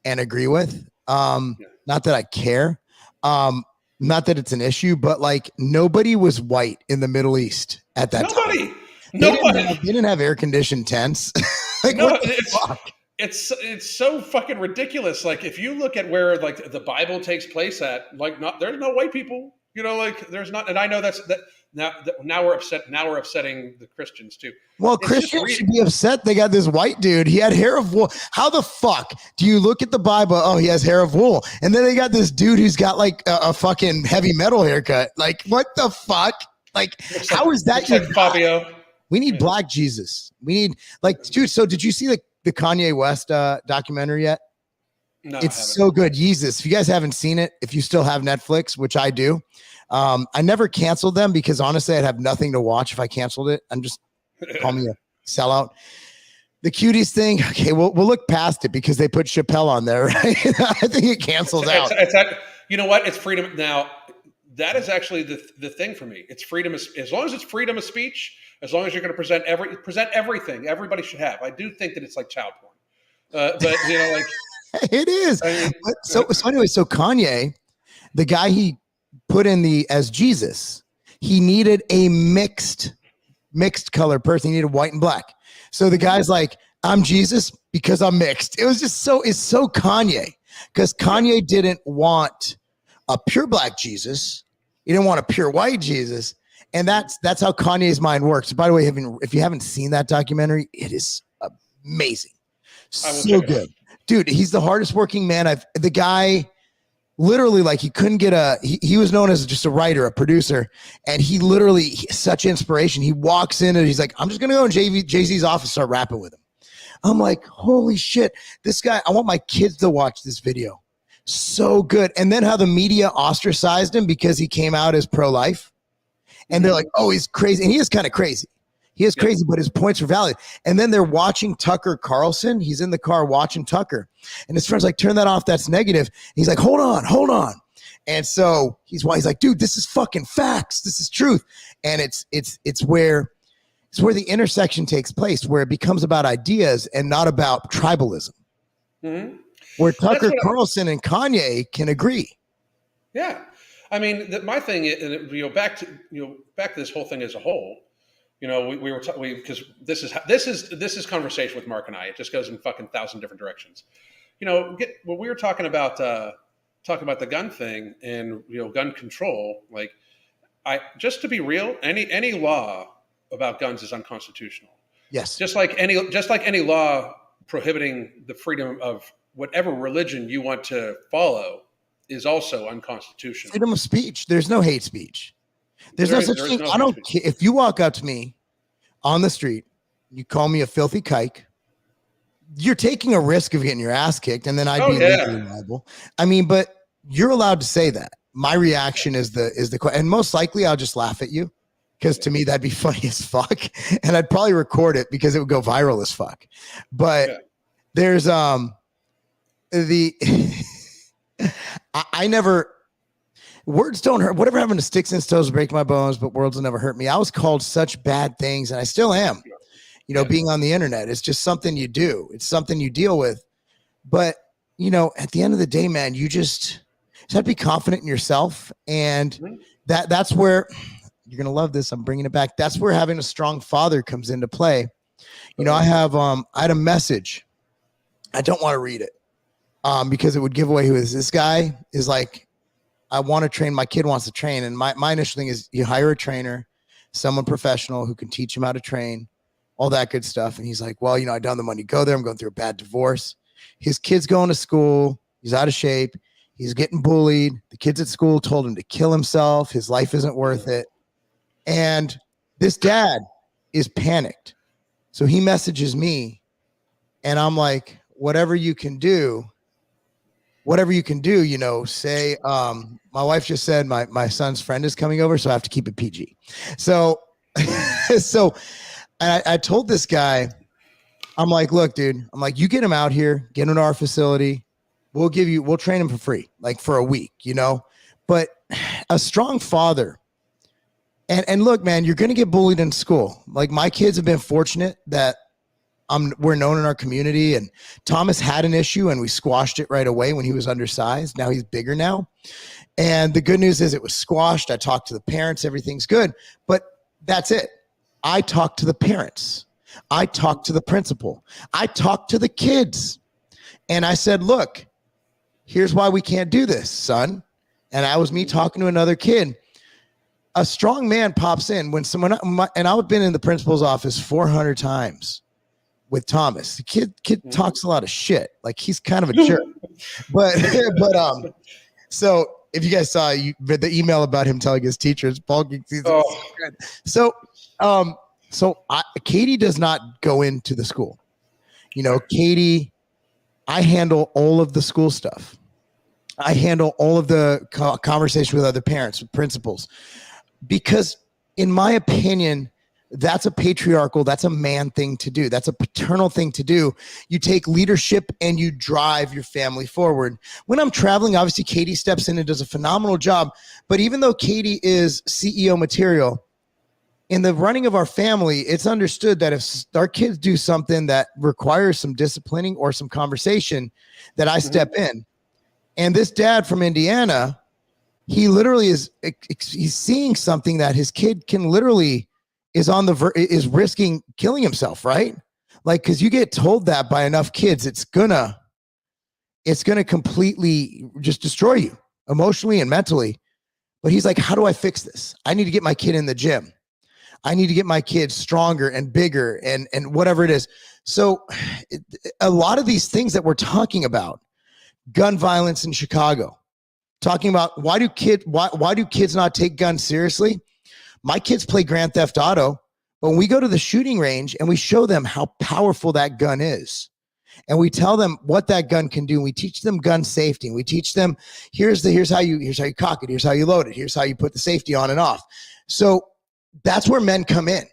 [SPEAKER 2] and agree with. Not that I care. Not that it's an issue, but like nobody was white in the Middle East at that time. Nobody. They didn't have air conditioned tents. Like,
[SPEAKER 1] no, it's so fucking ridiculous. Like if you look at where like the Bible takes place at, like there's no white people. You know, like there's not, and I know that now we're upset. Now we're upsetting the Christians too.
[SPEAKER 2] Well, Christians should be upset. They got this white dude. He had hair of wool. How the fuck do you look at the Bible? Oh, he has hair of wool. And then they got this dude who's got like a fucking heavy metal haircut. Like what the fuck? Like how is that?
[SPEAKER 1] Like Fabio.
[SPEAKER 2] We need black Jesus. We need like, dude. So did you see the Kanye West documentary yet?
[SPEAKER 1] No,
[SPEAKER 2] it's so good. Yeezus. If you guys haven't seen it, if you still have Netflix, which I do, I never canceled them because honestly, I'd have nothing to watch if I canceled it. I'm just call me a sellout. The cuties thing. Okay, we'll look past it because they put Chappelle on there, right? I think it cancels out.
[SPEAKER 1] You know what? It's freedom. Now, that is actually the thing for me. It's freedom. As long as it's freedom of speech, as long as you're going to present everything everybody should have. I do think that it's like child porn. But you know, like
[SPEAKER 2] it is. I mean, so anyway, so Kanye, the guy he put in as Jesus, he needed a mixed color person. He needed white and black. So the guy's like, I'm Jesus because I'm mixed. It was just it's so Kanye because Kanye didn't want a pure black Jesus. He didn't want a pure white Jesus. And that's how Kanye's mind works. By the way, if you haven't seen that documentary, it is amazing. So good. Dude, he's the hardest working man. The guy literally like he couldn't get he was known as just a writer, a producer. And he literally such inspiration. He walks in and he's like, I'm just going to go in Jay-Z's office, start rapping with him. I'm like, holy shit, this guy, I want my kids to watch this video. So good. And then how the media ostracized him because he came out as pro-life. And they're like, oh, he's crazy. And he is kind of crazy. He is crazy, but his points are valid. And then they're watching Tucker Carlson. He's in the car watching Tucker. And his friend's like, turn that off. That's negative. And he's like, hold on. And so he's like, dude, this is fucking facts. This is truth. And it's where the intersection takes place, where it becomes about ideas and not about tribalism. Mm-hmm. Where Tucker Carlson and Kanye can agree.
[SPEAKER 1] Yeah. I mean, my thing is, and back to this whole thing as a whole. You know, we were because this is conversation with Mark and I. It just goes in fucking 1,000 different directions. You know, when we were talking about the gun thing and gun control. Like, just to be real, any law about guns is unconstitutional.
[SPEAKER 2] Yes.
[SPEAKER 1] Just like any law prohibiting the freedom of whatever religion you want to follow is also unconstitutional.
[SPEAKER 2] Freedom of speech. There's no hate speech. There's no such thing. I don't care if you walk up to me on the street, you call me a filthy kike. You're taking a risk of getting your ass kicked, and then I'd be legally liable. I mean, but you're allowed to say that. My reaction is and most likely I'll just laugh at you because to me that'd be funny as fuck, and I'd probably record it because it would go viral as fuck. But there's I never. Words don't hurt. Whatever happened to sticks and stones break my bones, but words will never hurt me. I was called such bad things, and I still am. Being on the internet, it's just something you do. It's something you deal with. But at the end of the day, man, you just have to be confident in yourself, and that's where you're gonna love this. I'm bringing it back. That's where having a strong father comes into play. I had a message. I don't want to read it because it would give away who is this guy is like. I want to train. My kid wants to train. And my initial thing is you hire a trainer, someone professional who can teach him how to train, all that good stuff. And he's like, well, I don't have the money to go there. I'm going through a bad divorce. His kid's going to school. He's out of shape. He's getting bullied. The kids at school told him to kill himself. His life isn't worth it. And this dad is panicked. So he messages me and I'm like, whatever you can do, say, my wife just said my son's friend is coming over, so I have to keep it PG. So, and I told this guy, I'm like, look, dude, you get him out here, get him to our facility. We'll train him for free, like for a week, but a strong father. And look, man, you're going to get bullied in school. Like my kids have been fortunate that we're known in our community, and Thomas had an issue and we squashed it right away when he was undersized. Now he's bigger now. And the good news is it was squashed. I talked to the parents, everything's good, but that's it. I talked to the parents. I talked to the principal. I talked to the kids. And I said, look, here's why we can't do this, son. And that was me talking to another kid. A strong man pops in when someone, and I've been in the principal's office 400 times with Thomas. The kid talks a lot of shit. Like he's kind of a jerk. But so if you guys saw the email about him telling his teachers, Paul, Katie does not go into the school. Katie, I handle all of the school stuff. I handle all of the conversation with other parents, with principals, because in my opinion, that's a man thing to do. That's a paternal thing to do. You take leadership and you drive your family forward. When I'm traveling, obviously Katie steps in and does a phenomenal job. But even though Katie is CEO material, in the running of our family, it's understood that if our kids do something that requires some disciplining or some conversation, that I step in. And this dad from Indiana, he literally he's seeing something that his kid can literally is risking killing himself, right? Like, because you get told that by enough kids, it's gonna completely just destroy you emotionally and mentally. But he's like, how do I fix this? I need to get my kid in the gym. I need to get my kids stronger and bigger and whatever it is. So a lot of these things that we're talking about, gun violence in Chicago, talking about why do kids not take guns seriously? My kids play Grand Theft Auto, but when we go to the shooting range and we show them how powerful that gun is, and we tell them what that gun can do, and we teach them gun safety, and we teach them here's how you cock it, here's how you load it, here's how you put the safety on and off. So that's where men come in.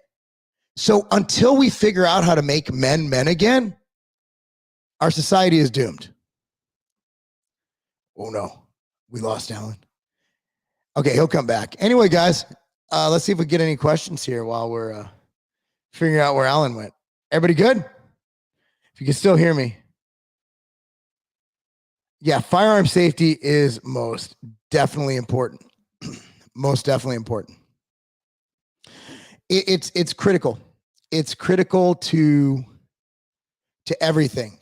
[SPEAKER 2] So until we figure out how to make men again, our society is doomed. Oh no, we lost Alan. Okay, he'll come back. Anyway, guys, let's see if we get any questions here while we're figuring out where Alan went. Everybody good? If you can still hear me. Yeah, firearm safety is most definitely important. Most definitely important. It's critical. It's critical to everything.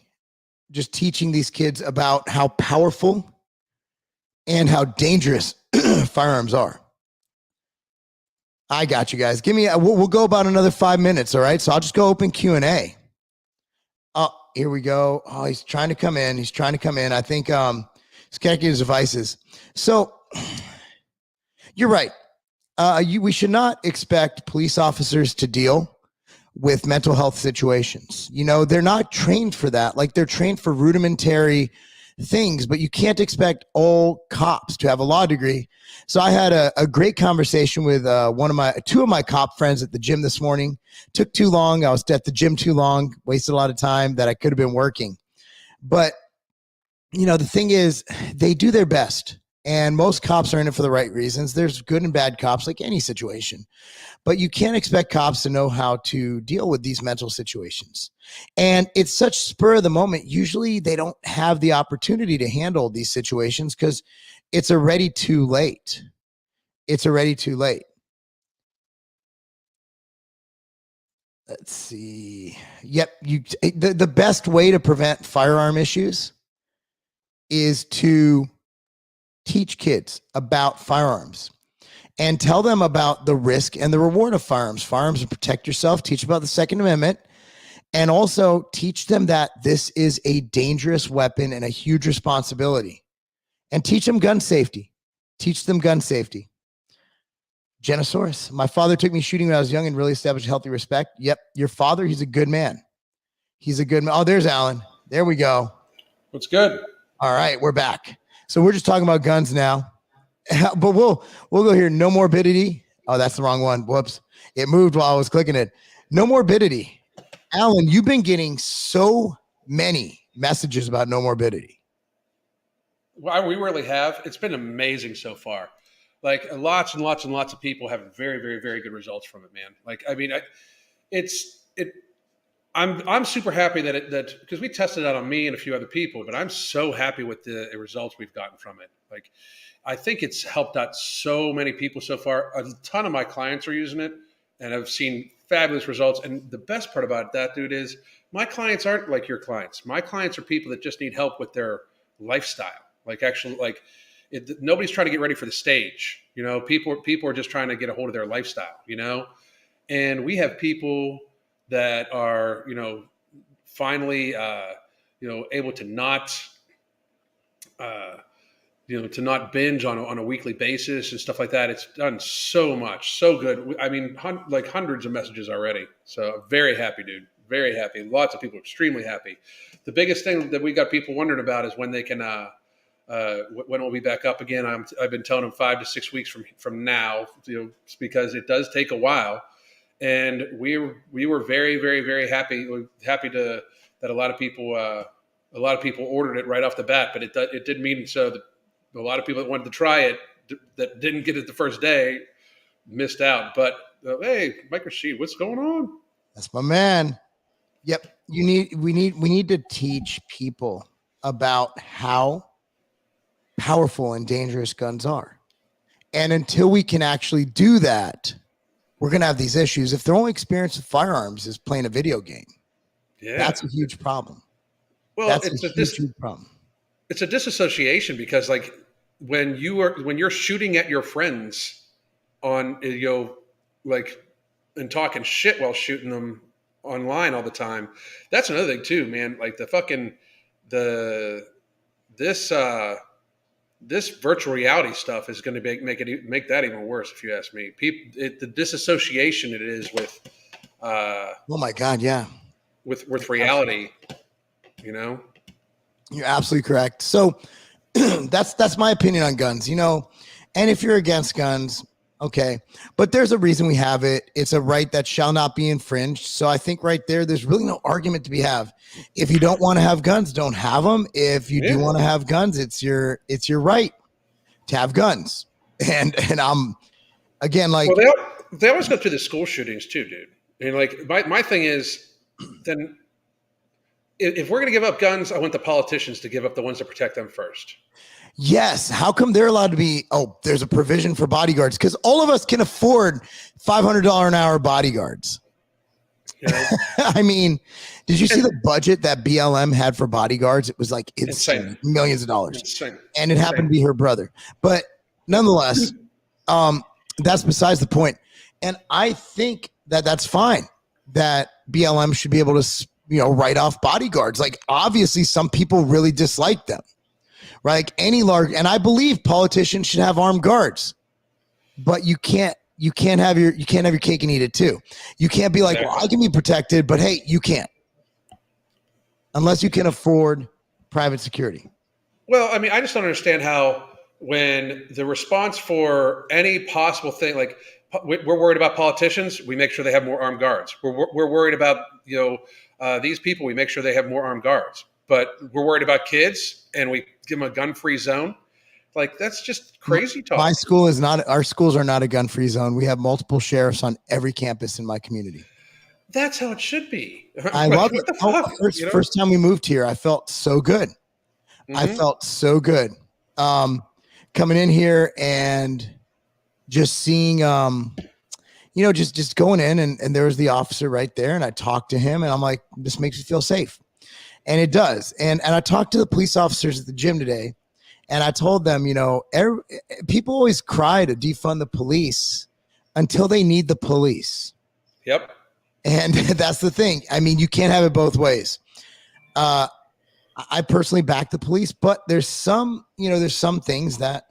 [SPEAKER 2] Just teaching these kids about how powerful and how dangerous firearms are. I got you guys. We'll go about another 5 minutes. All right. So I'll just go open Q&A. Oh, here we go. Oh, he's trying to come in. I think he's connecting his devices. So you're right. We should not expect police officers to deal with mental health situations. They're not trained for that. Like they're trained for rudimentary things, but you can't expect all cops to have a law degree. So I had a great conversation with two of my cop friends at the gym this morning. Took too long. I was at the gym too long, wasted a lot of time that I could have been working. But, the thing is, they do their best. And most cops are in it for the right reasons. There's good and bad cops like any situation. But you can't expect cops to know how to deal with these mental situations. And it's such spur of the moment. Usually they don't have the opportunity to handle these situations because it's already too late. Let's see. Yep. The best way to prevent firearm issues is to teach kids about firearms and tell them about the risk and the reward of firearms. Firearms to protect yourself, teach about the Second Amendment, and also teach them that this is a dangerous weapon and a huge responsibility. And teach them gun safety. Genosaurus. My father took me shooting when I was young and really established healthy respect. Yep. Your father, he's a good man. He's a good man. Oh, there's Alan. There we go.
[SPEAKER 1] What's good?
[SPEAKER 2] All right, we're back. So we're just talking about guns now. But we'll go here. No morbidity. Oh, that's the wrong one. Whoops. It moved while I was clicking it. No morbidity. Alan, you've been getting so many messages about no morbidity.
[SPEAKER 1] Well, we really have. It's been amazing so far. Like lots and lots and lots of people have very, very, very good results from it, man. Like, I mean, I'm super happy that because we tested it out on me and a few other people, but I'm so happy with the results we've gotten from it. Like, I think it's helped out so many people so far. A ton of my clients are using it, and I've seen fabulous results. And the best part about that, dude, is my clients aren't like your clients. My clients are people that just need help with their lifestyle. Like, actually, like nobody's trying to get ready for the stage. You know, people are just trying to get a hold of their lifestyle. You know, and we have people that are, you know, finally, able to not. To not binge on a weekly basis and stuff like that. It's done so much, so good. I mean, like hundreds of messages already. So very happy, dude. Very happy. Lots of people extremely happy. The biggest thing that we got people wondering about is when they can, when we'll be back up again. I've been telling them 5 to 6 weeks from now, because it does take a while. And we were very, very, very happy that a lot of people ordered it right off the bat, but it did mean so that a lot of people that wanted to try it that didn't get it the first day missed out. But hey, Mike Rashid, what's going on?
[SPEAKER 2] That's my man. Yep. We need to teach people about how powerful and dangerous guns are. And until we can actually do that, we're going to have these issues. If their only experience with firearms is playing a video game, that's a huge problem.
[SPEAKER 1] Well,
[SPEAKER 2] that's a huge problem.
[SPEAKER 1] It's a disassociation because, like, when you're shooting at your friends on, like, and talking shit while shooting them online all the time, that's another thing too, man. Like this virtual reality stuff is going to make that even worse, if you ask me. The disassociation it is with. Oh
[SPEAKER 2] my God, yeah.
[SPEAKER 1] With reality, you know.
[SPEAKER 2] You're absolutely correct. So that's my opinion on guns, and if you're against guns, okay, but there's a reason we have it. It's a right that shall not be infringed. So I think right there's really no argument to be have. If you don't want to have guns, don't have them. If you do want to have guns, it's your right to have guns. And I'm again, like,
[SPEAKER 1] well, they always go through the school shootings too, dude. And like my thing is, then if we're going to give up guns, I want the politicians to give up the ones that protect them first.
[SPEAKER 2] Yes. How come they're allowed to be? Oh, there's a provision for bodyguards because all of us can afford $500 an hour bodyguards. Yeah. I mean, did you see the budget that BLM had for bodyguards? It was like insane. Millions of dollars.
[SPEAKER 1] Insane.
[SPEAKER 2] And it happened to be her brother. But nonetheless, that's besides the point. And I think that that's fine that BLM should be able to, write off bodyguards. Like, obviously some people really dislike them, right? Like any large, and I believe politicians should have armed guards, but you can't have your cake and eat it too. You can't be like, well, I can be protected, but hey, you can't unless you can afford private security.
[SPEAKER 1] Well, I mean, I just don't understand how when the response for any possible thing, like we're worried about politicians, we make sure they have more armed guards. We're worried about, these people, we make sure they have more armed guards, but we're worried about kids and we give them a gun-free zone. Like, that's just crazy talk.
[SPEAKER 2] Our schools are not a gun-free zone. We have multiple sheriffs on every campus in my community.
[SPEAKER 1] That's how it should be.
[SPEAKER 2] I love it. First time we moved here, I felt so good. Mm-hmm. I felt so good. Coming in here and just seeing, just going in and there was the officer right there and I talked to him and I'm like, this makes me feel safe. And it does. And I talked to the police officers at the gym today and I told them, people always cry to defund the police until they need the police.
[SPEAKER 1] Yep. And
[SPEAKER 2] that's the thing. I mean, you can't have it both ways. I personally back the police, but there's some things that,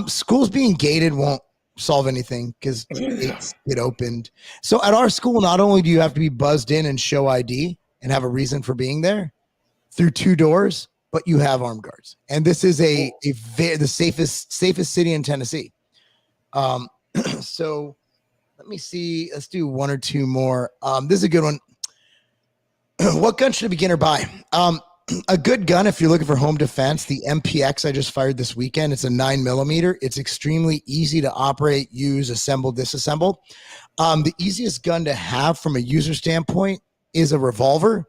[SPEAKER 2] schools being gated won't solve anything because gates get opened. So at our school, not only do you have to be buzzed in and show ID and have a reason for being there through 2 doors, but you have armed guards. And this is the safest city in Tennessee. So let me see. Let's do 1 or 2 more. This is a good one. What gun should a beginner buy? A good gun, if you're looking for home defense, the MPX I just fired this weekend, it's a 9mm. It's extremely easy to operate, use, assemble, disassemble. The easiest gun to have from a user standpoint is a revolver.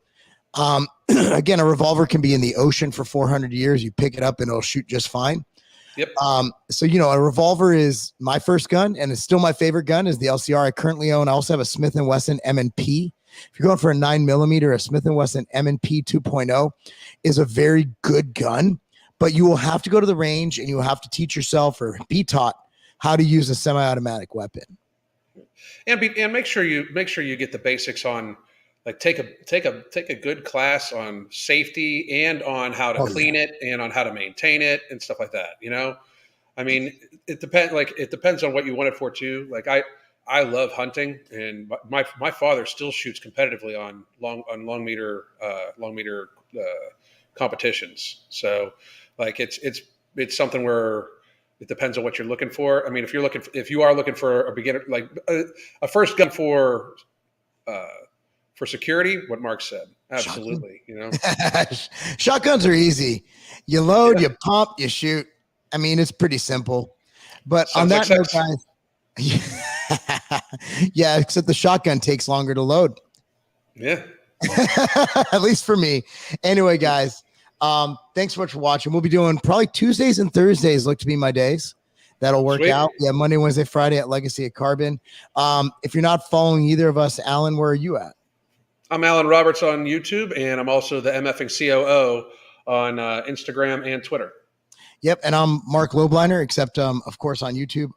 [SPEAKER 2] Again, a revolver can be in the ocean for 400 years. You pick it up and it'll shoot just fine.
[SPEAKER 1] Yep.
[SPEAKER 2] So, a revolver is my first gun, and it's still my favorite gun is the LCR I currently own. I also have a Smith & Wesson M&P. If you're going for a 9mm, a Smith & Wesson M&P 2.0 is a very good gun, but you will have to go to the range and you will have to teach yourself or be taught how to use a semi-automatic weapon.
[SPEAKER 1] And make sure you get the basics on, like, take a good class on safety and on how to clean it and on how to maintain it and stuff like that. I mean, it depends on what you want it for too. Like I love hunting, and my father still shoots competitively on long meter competitions. So, like, it's something where it depends on what you're looking for. I mean, if you are looking for a beginner, like a first gun for security, what Mark said, absolutely.
[SPEAKER 2] Shotguns are easy. You load, you pump, you shoot. I mean, it's pretty simple. But on that note, guys. Yeah, except the shotgun takes longer to load.
[SPEAKER 1] Yeah.
[SPEAKER 2] At least for me. Anyway, guys, thanks so much for watching. We'll be doing probably Tuesdays and Thursdays look to be my days. That'll work out. Yeah, Monday, Wednesday, Friday at Legacy of Carbon. If you're not following either of us, Alan, where are you at?
[SPEAKER 1] I'm Alan Roberts on YouTube, and I'm also the MFing COO on Instagram and Twitter.
[SPEAKER 2] Yep, and I'm Marc Lobliner, except, of course, on YouTube.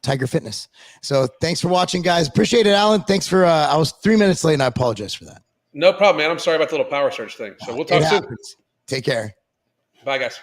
[SPEAKER 2] Tiger Fitness. So thanks for watching, guys. Appreciate it, Alan. Thanks for I was 3 minutes late and I apologize for that.
[SPEAKER 1] No problem, man. I'm sorry about the little power surge thing. So we'll talk soon.
[SPEAKER 2] Take care.
[SPEAKER 1] Bye, guys.